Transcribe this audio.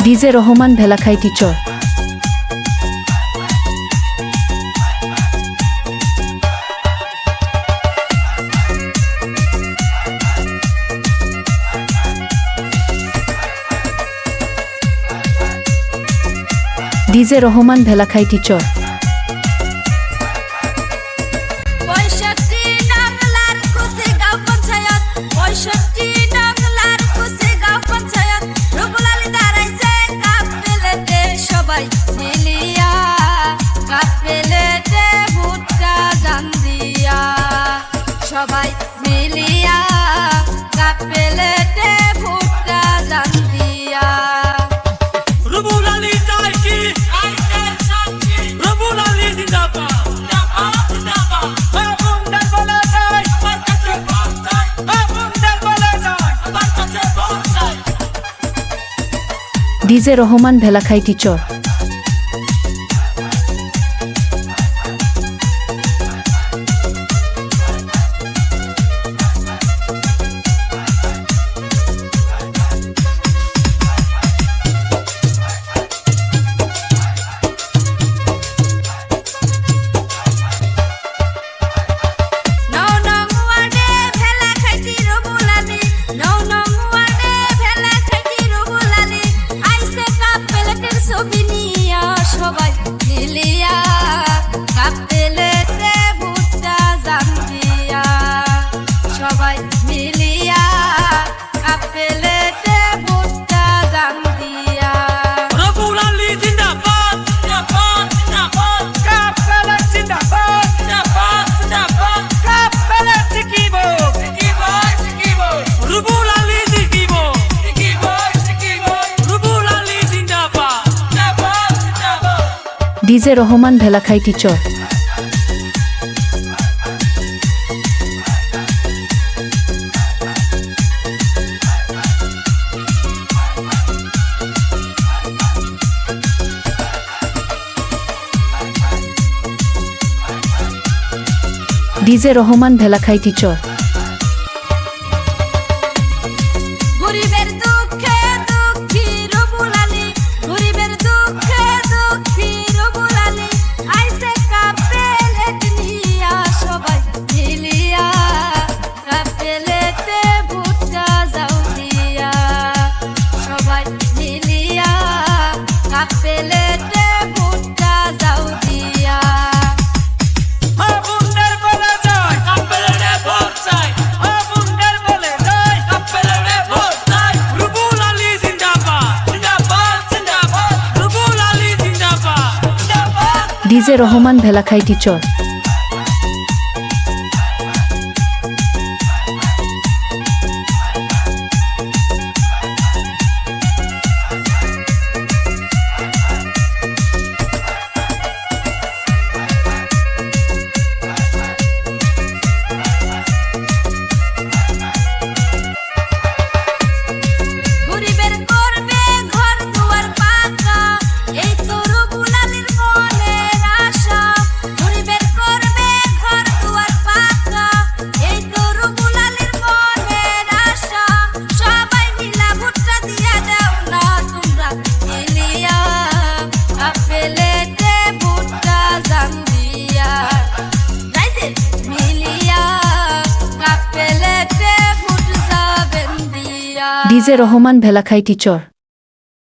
DJ Rahman ভেলাখাই teacher. DJ Rahman ভেলাখাই teacher. সবাই মিলিয়া কাপেলেতে ভুট্টা জান দিয়া রুবুল আলী চাই কি আইতের শান্তি রুবুল আলী জিন্দাবাদ জিন্দাবাদ জিন্দাবাদ আবুন্দার বলে যাই আমার কাছে পৌঁছাই আবুন্দার বলে যাই আমার কাছে পৌঁছাই ডিজে রহমান ভেলাখাই টিচার। সবাই মিলিয়া কাপেলেতে ভুট্টা জান দিয়া সবাই মিলিয়া কাপেলেতে ভুট্টা জান দিয়া রুবুল আলী জিন্দাবাদ জিন্দাবাদ জিন্দাবাদ কাপেলে জিন্দাবাদ জিন্দাবাদ জিন্দাবাদ কাপেলে জিকিবো জিকিবো জিকিবো রুবুল আলী জিকিবো জিকিবো জিকিবো রুবুল আলী জিন্দাবাদ জিন্দাবাদ জিন্দাবাদ ডিজে রহমান ভেলাখাই টিচার। ডিজে রহমান ভেলাখাই টিচার। গরিবের দুঃখে দুঃখী রুবুল আলী গরিবের দুঃখে দুঃখী রুবুল আলী আইসে কাপেলেট নিয়া সবাই মিলিয়া কাপেলেতে ভুট্টা যাও দিয়া সবাই মিলিয়া কাপেলেতে ভুট্টা যাও দিয়া আবুন্দার বলে যাই কাপেলে ভোট চাই আবুন্দার বলে যাই কাপেলে ভোট চাই রুবুল আলী জিন্দাবাদ জিন্দাবাদ জিন্দাবাদ রুবুল আলী জিন্দাবাদ জিন্দাবাদ ডিজে রহমান ভেলাখাই টিচার। গরিবের করবে ঘর দুয়ার পাকা এই তো রুবুল আলীর মনের আশা গরিবের করবে ঘর দুয়ার পাকা এই তো রুবুল আলীর মনের আশা সবাই মিলা ভুট্টা দিয়া দাও না তোমরা মিলিয়া কাপেলেতে ভুট্টা জান দিয়া রাইজে মিলিয়া কাপেলেতে ভুট যাবেন দিয়া ডিজে রহমান ভেলাখাই টিচার।